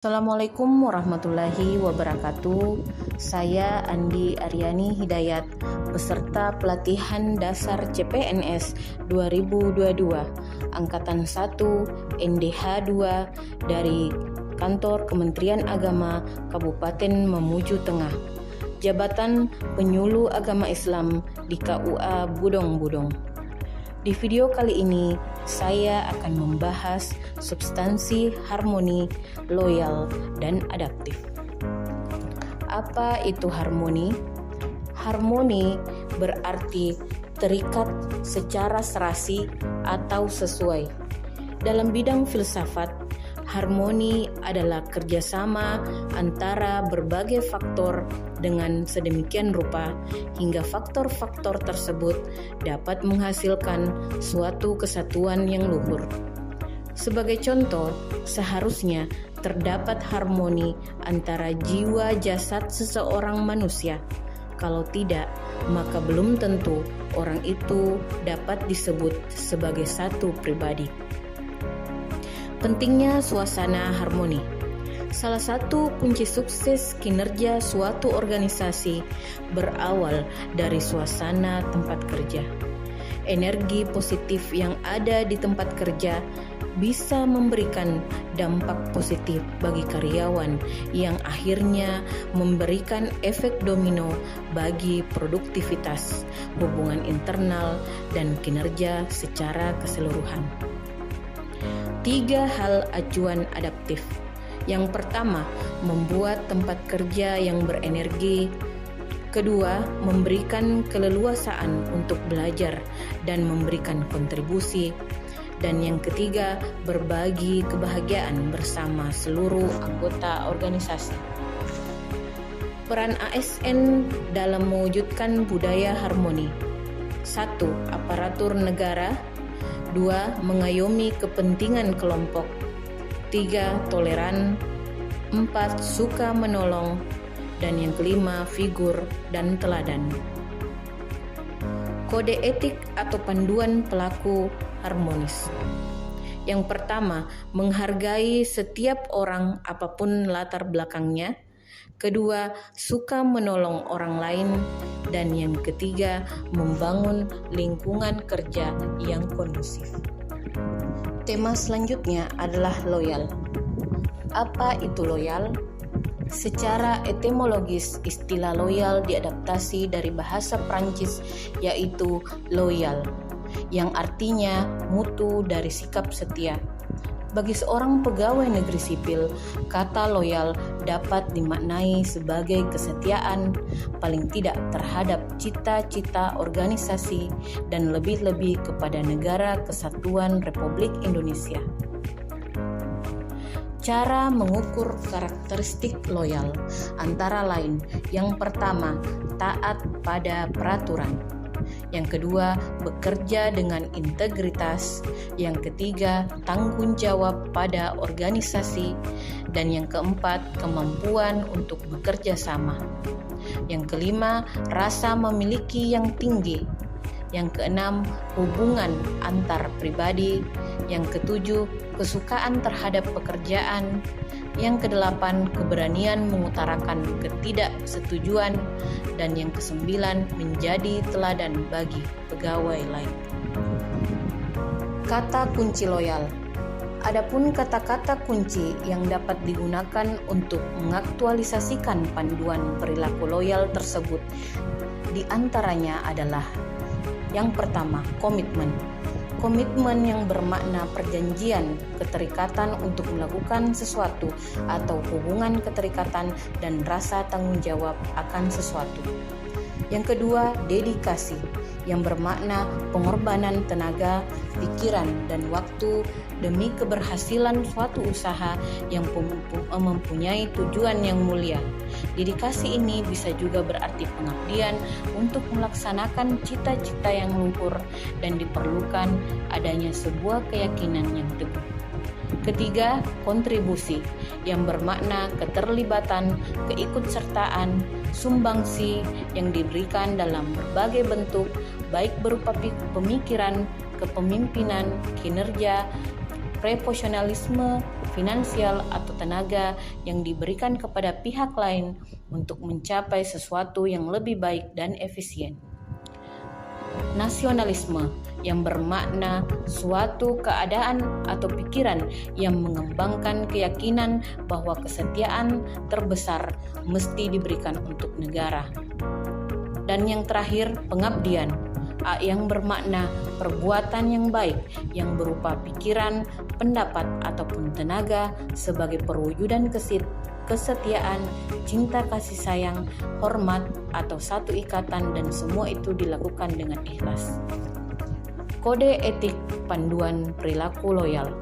Assalamualaikum warahmatullahi wabarakatuh. Saya Andi Aryani Hidayat, peserta pelatihan dasar CPNS 2022 Angkatan 1 NDH 2 dari Kantor Kementerian Agama Kabupaten Mamuju Tengah, Jabatan Penyuluh Agama Islam di KUA Budong-Budong. Di video kali ini, saya akan membahas substansi harmoni, loyal, dan adaptif. Apa itu harmoni? Harmoni berarti terikat secara serasi atau sesuai. Dalam bidang filsafat, harmoni adalah kerjasama antara berbagai faktor dengan sedemikian rupa hingga faktor-faktor tersebut dapat menghasilkan suatu kesatuan yang luhur. Sebagai contoh, seharusnya terdapat harmoni antara jiwa jasad seseorang manusia. Kalau tidak, maka belum tentu orang itu dapat disebut sebagai satu pribadi. Pentingnya suasana harmoni. Salah satu kunci sukses kinerja suatu organisasi berawal dari suasana tempat kerja. Energi positif yang ada di tempat kerja bisa memberikan dampak positif bagi karyawan yang akhirnya memberikan efek domino bagi produktivitas, hubungan internal, dan kinerja secara keseluruhan. 3 hal acuan adaptif. Yang pertama, membuat tempat kerja yang berenergi. Kedua, memberikan keleluasaan untuk belajar dan memberikan kontribusi. Dan yang ketiga, berbagi kebahagiaan bersama seluruh anggota organisasi. Peran ASN dalam mewujudkan budaya harmoni. 1. Aparatur negara. 2. Mengayomi kepentingan kelompok. 3. Toleran. 4. Suka menolong. Dan yang kelima, figur dan teladan. Kode etik atau panduan pelaku harmonis. Yang pertama, menghargai setiap orang apapun latar belakangnya. Kedua, suka menolong orang lain. Dan yang ketiga, membangun lingkungan kerja yang kondusif. Tema selanjutnya adalah loyal. Apa itu loyal? Secara etimologis, istilah loyal diadaptasi dari bahasa Prancis yaitu loyal, yang artinya mutu dari sikap setia. Bagi seorang pegawai negeri sipil, kata loyal dapat dimaknai sebagai kesetiaan paling tidak terhadap cita-cita organisasi dan lebih-lebih kepada Negara Kesatuan Republik Indonesia. Cara mengukur karakteristik loyal antara lain, yang pertama, taat pada peraturan. Yang kedua, bekerja dengan integritas. Yang ketiga, tanggung jawab pada organisasi. Dan yang keempat, kemampuan untuk bekerja sama. Yang kelima, rasa memiliki yang tinggi. Yang keenam, hubungan antar pribadi. Yang ketujuh, kesukaan terhadap pekerjaan. Yang kedelapan, keberanian mengutarakan ketidaksetujuan. Dan yang kesembilan, menjadi teladan bagi pegawai lain. Kata kunci loyal. Adapun kata-kata kunci yang dapat digunakan untuk mengaktualisasikan panduan perilaku loyal tersebut di antaranya adalah: yang pertama, komitmen. Komitmen yang bermakna perjanjian, keterikatan untuk melakukan sesuatu atau hubungan keterikatan dan rasa tanggung jawab akan sesuatu. Yang kedua, dedikasi, yang bermakna pengorbanan tenaga, pikiran, dan waktu demi keberhasilan suatu usaha yang mempunyai tujuan yang mulia. Dedikasi ini bisa juga berarti pengabdian untuk melaksanakan cita-cita yang luhur dan diperlukan adanya sebuah keyakinan yang teguh. Ketiga, kontribusi, yang bermakna keterlibatan, keikutsertaan, sumbangsi yang diberikan dalam berbagai bentuk, baik berupa pemikiran, kepemimpinan, kinerja, profesionalisme, finansial atau tenaga yang diberikan kepada pihak lain untuk mencapai sesuatu yang lebih baik dan efisien. Nasionalisme yang bermakna suatu keadaan atau pikiran yang mengembangkan keyakinan bahwa kesetiaan terbesar mesti diberikan untuk negara. Dan yang terakhir, pengabdian yang bermakna perbuatan yang baik yang berupa pikiran, pendapat ataupun tenaga sebagai perwujudan kesetiaan, cinta kasih sayang, hormat atau satu ikatan, dan semua itu dilakukan dengan ikhlas. Kode etik panduan perilaku loyal.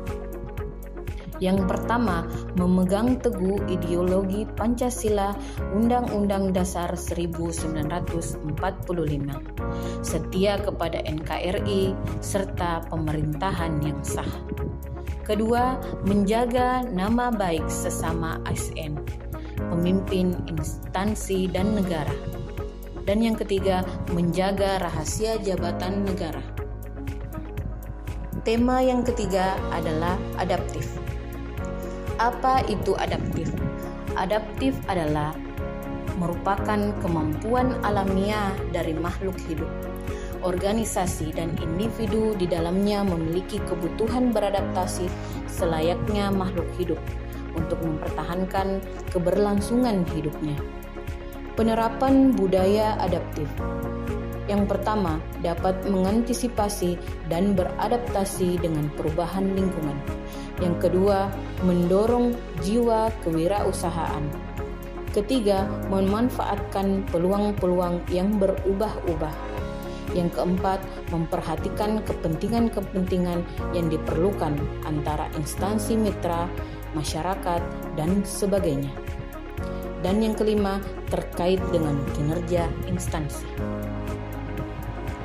Yang pertama, memegang teguh ideologi Pancasila Undang-Undang Dasar 1945, setia kepada NKRI serta pemerintahan yang sah. Kedua, menjaga nama baik sesama ASN, pemimpin instansi dan negara. Dan yang ketiga, menjaga rahasia jabatan negara. Tema yang ketiga adalah adaptif. Apa itu adaptif? Adaptif adalah merupakan kemampuan alamiah dari makhluk hidup. Organisasi dan individu di dalamnya memiliki kebutuhan beradaptasi selayaknya makhluk hidup untuk mempertahankan keberlangsungan hidupnya. Penerapan budaya adaptif. Yang pertama, dapat mengantisipasi dan beradaptasi dengan perubahan lingkungan. Yang kedua, mendorong jiwa kewirausahaan. Ketiga, memanfaatkan peluang-peluang yang berubah-ubah. Yang keempat, memperhatikan kepentingan-kepentingan yang diperlukan antara instansi mitra, masyarakat, dan sebagainya. Dan yang kelima, terkait dengan kinerja instansi.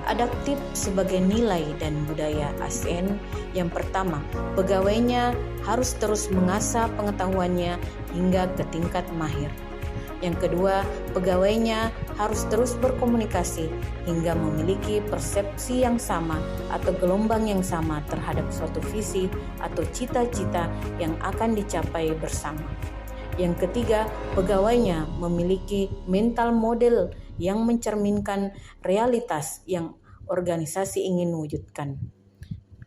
Adaptif sebagai nilai dan budaya ASN. Yang pertama, pegawainya harus terus mengasah pengetahuannya hingga ke tingkat mahir. Yang kedua, pegawainya harus terus berkomunikasi hingga memiliki persepsi yang sama atau gelombang yang sama terhadap suatu visi atau cita-cita yang akan dicapai bersama. Yang ketiga, pegawainya memiliki mental model yang mencerminkan realitas yang organisasi ingin wujudkan.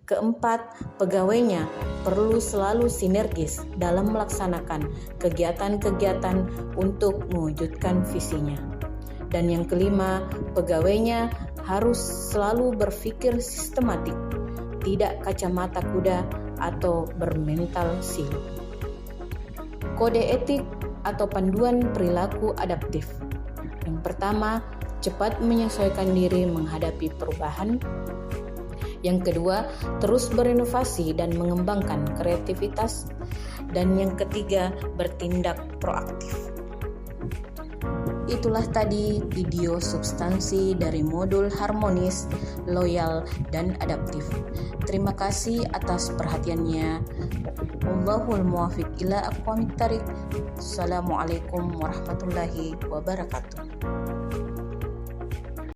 Keempat, pegawainya perlu selalu sinergis dalam melaksanakan kegiatan-kegiatan untuk mewujudkan visinya. Dan yang kelima, pegawainya harus selalu berpikir sistematik, tidak kacamata kuda atau bermental silo. Kode etik atau panduan perilaku adaptif. Yang pertama, cepat menyesuaikan diri menghadapi perubahan. Yang kedua, terus berinovasi dan mengembangkan kreativitas. Dan yang ketiga, bertindak proaktif. Itulah tadi video substansi dari modul harmonis, loyal, dan adaptif. Terima kasih atas perhatiannya. Wallahul muwaffiq ila aqwamit thariq. Assalamualaikum warahmatullahi wabarakatuh.